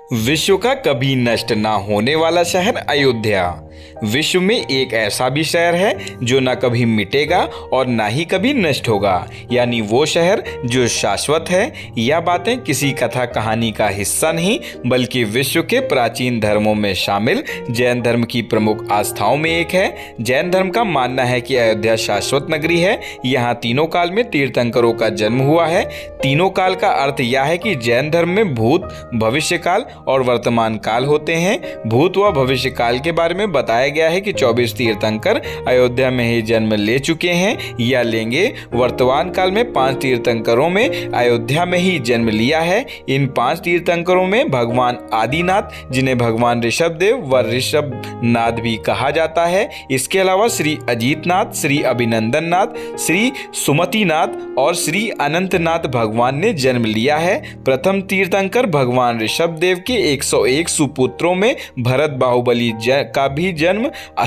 विश्व का कभी नष्ट ना होने वाला शहर अयोध्या। विश्व में एक ऐसा भी शहर है जो ना कभी मिटेगा और ना ही कभी नष्ट होगा, यानी वो शहर जो शाश्वत है। यह बातें किसी कथा कहानी का हिस्सा नहीं बल्कि विश्व के प्राचीन धर्मों में शामिल जैन धर्म की प्रमुख आस्थाओं में एक है। जैन धर्म का मानना है कि अयोध्या शाश्वत नगरी है। यहाँ तीनों काल में तीर्थंकरों का जन्म हुआ है। तीनों काल का अर्थ यह है कि जैन धर्म में भूत, भविष्य काल और वर्तमान काल होते हैं। भूत व भविष्य काल के बारे में बताया गया है कि 24 तीर्थंकर अयोध्या में ही जन्म ले चुके हैं या लेंगे। वर्तमान काल में 5 तीर्थंकरों में अयोध्या में ही जन्म लिया है। इन 5 तीर्थंकरों में भगवान आदिनाथ, जिन्हें भगवान ऋषभदेव व ऋषभनाथ भी कहा जाता है, इसके अलावा श्री अजीतनाथ, श्री अभिनंदन नाथ, श्री सुमतिनाथ और श्री अनंतनाथ भगवान ने जन्म लिया है। प्रथम तीर्थंकर भगवान ऋषभदेव के 101 सुपुत्रों में भरत बाहुबली का भी जन्म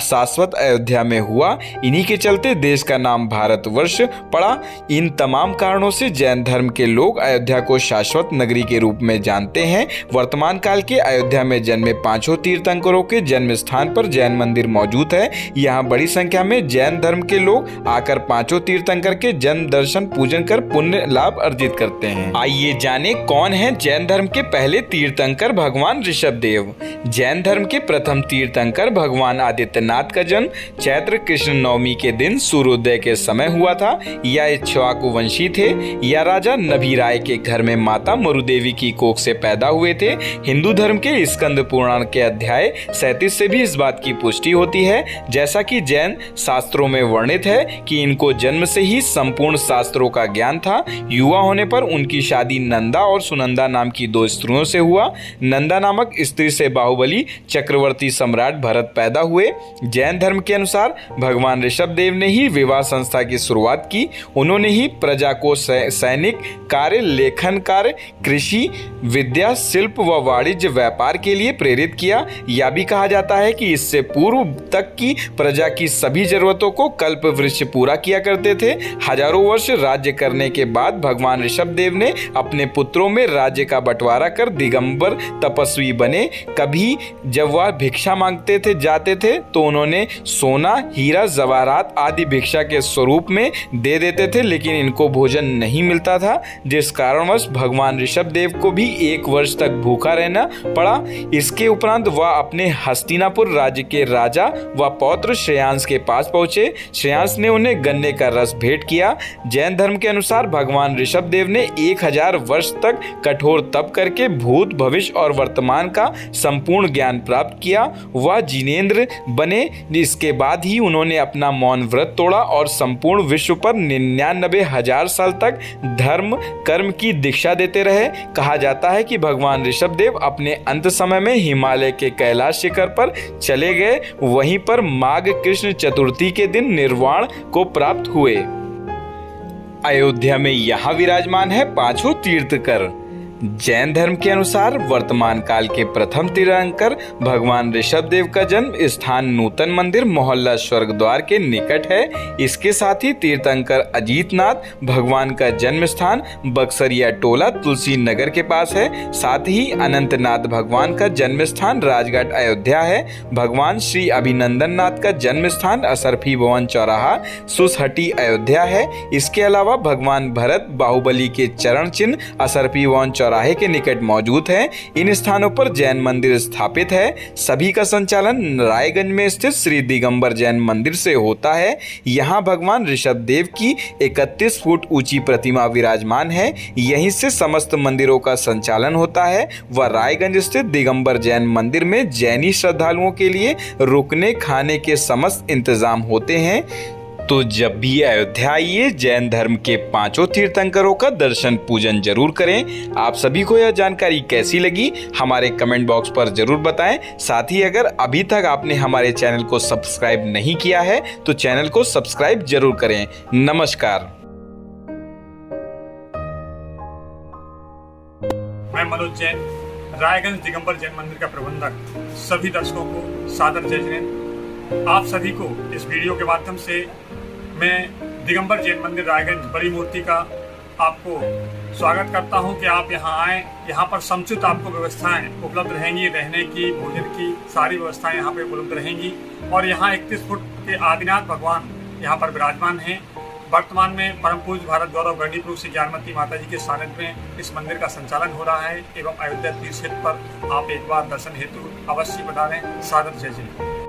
शाश्वत अयोध्या में हुआ। इन्हीं के चलते देश का नाम भारतवर्ष पड़ा। इन तमाम कारणों से जैन धर्म के लोग अयोध्या को शाश्वत नगरी के रूप में जानते हैं। वर्तमान काल के अयोध्या में जन्मे 5 तीर्थंकरों के जन्म स्थान पर जैन मंदिर मौजूद है। यहाँ बड़ी संख्या में जैन धर्म के लोग आकर 5 तीर्थंकर के जन्म दर्शन पूजन कर पुण्य लाभ अर्जित करते हैं। आइए जाने कौन है जैन धर्म के पहले तीर्थंकर भगवान ऋषभदेव। जैन धर्म के प्रथम तीर्थंकर भगवान आदित्यनाथ का जन्म चैत्र कृष्ण नवमी के दिन सूर्योदय के समय हुआ था। यह इक्ष्वाकु वंशी थे। यह राजा नभी राय के घर में माता मरुदेवी की कोख से पैदा हुए थे। हिंदू धर्म के स्कंद पुराण के अध्याय 37 से भी इस बात की पुष्टि होती है। जैसा कि जैन शास्त्रों में वर्णित है कि इनको जन्म से ही संपूर्ण शास्त्रों का ज्ञान था। युवा होने पर उनकी शादी नंदा और सुनंदा नाम की 2 स्त्रियों से हुआ। नंदा नामक स्त्री से बाहुबली चक्रवर्ती सम्राट भरत पैदा हुए। जैन धर्म के अनुसार भगवान ऋषभदेव ने ही विवाह संस्था की शुरुआत की। उन्होंने ही प्रजा को सैनिक कार्य, लेखन कार्य, कृषि, विद्या, शिल्प व वाणिज्य व्यापार के लिए प्रेरित किया। यह भी कहा जाता है कि इससे पूर्व तक की प्रजा की सभी जरूरतों को कल्प वृक्ष पूरा किया करते थे। हजारों वर्ष राज्य करने के बाद भगवान ऋषभदेव ने अपने पुत्रों में राज्य का बंटवारा कर दिगंबर तपस्वी बने। कभी जब वह भिक्षा मांगते जाते थे तो उन्होंने सोना, हीरा, जवाहरात आदि भिक्षा के स्वरूप में दे देते थे, लेकिन इनको भोजन नहीं मिलता था, जिस कारणवश भगवान ऋषभदेव को भी 1 वर्ष तक भूखा रहना पड़ा। इसके उपरांत वह अपने हस्तिनापुर राज्य के राजा व पौत्र श्रेयांस के पास पहुंचे। श्रेयांस ने उन्हें गन्ने का रस भेंट किया। जैन धर्म के अनुसार भगवान ऋषभदेव ने 1000 वर्ष तक कठोर तप करके भूत, भविष्य और वर्तमान का संपूर्ण ज्ञान प्राप्त किया। वह जिनेंद्र बने। इसके बाद ही उन्होंने अपना मौन व्रत तोड़ा और संपूर्ण विश्व पर 99,000 साल तक धर्म कर्म की दीक्षा देते रहे। कहा जाता है कि भगवान ऋषभदेव अपने अंत समय में हिमालय के कैलाश शिखर पर चले गए। वहीं पर माघ कृष्ण चतुर्थी के दिन निर्वाण को प्राप्त हुए। अयोध्या में यहाँ विराजमान है 5 तीर्थंकर। जैन धर्म के अनुसार वर्तमान काल के प्रथम तीर्थंकर भगवान ऋषभदेव का जन्म स्थान नूतन मंदिर मोहल्ला स्वर्ग द्वार के निकट है। इसके साथ ही तीर्थंकर अजीतनाथ भगवान का जन्म स्थान बक्सरिया टोला तुलसी नगर के पास है। साथ ही अनंतनाथ भगवान का जन्म स्थान राजघाट अयोध्या है। भगवान श्री अभिनंदन नाथ का जन्म स्थान असरफी भवन चौराहा सुसहटी अयोध्या है। इसके अलावा भगवान भरत बाहुबली के चरण चिन्ह असरफी भवन चौराहे के निकट मौजूद है। इन स्थानों पर जैन मंदिर स्थापित है। सभी का संचालन रायगंज में स्थित श्री दिगंबर जैन मंदिर से होता है। यहाँ भगवान ऋषभदेव की 31 फुट ऊंची प्रतिमा विराजमान है। यहीं से समस्त मंदिरों का संचालन होता है। व रायगंज स्थित दिगंबर जैन मंदिर में जैनी श्रद्धालुओं के लिए रुकने खाने के समस्त इंतजाम होते हैं। तो जब भी अयोध्या आइए जैन धर्म के 5 तीर्थंकरों का दर्शन पूजन जरूर करें। आप सभी को यह जानकारी कैसी लगी हमारे कमेंट बॉक्स पर जरूर बताएं। साथ ही अगर अभी तक आपने हमारे चैनल को सब्सक्राइब नहीं किया है तो चैनल को सब्सक्राइब जरूर करें। नमस्कार। मैं मनोज जैन, रायगंज दिगंबर जैन मंदिर का प्रबंधक, सभी दर्शकों को सादर जय जैन। आप सभी को इस वीडियो के माध्यम से मैं दिगंबर जैन मंदिर रायगंज बड़ी मूर्ति का आपको स्वागत करता हूं कि आप यहां आएं। यहां पर समुचित आपको व्यवस्थाएं उपलब्ध रहेंगी, रहने की, भोजन की सारी व्यवस्थाएं यहां पे उपलब्ध रहेंगी। और यहां 31 फुट के आदिनाथ भगवान यहां पर विराजमान हैं। वर्तमान में परम पूज्य भारत गौरव गणडी प्रभु श्री ज्ञानमती माता जी के सानिध्य में इस मंदिर का संचालन हो रहा है एवं अयोध्या तीर्थ क्षेत्र पर आप एक बार दर्शन हेतु अवश्य पधारें। सादर जय जय।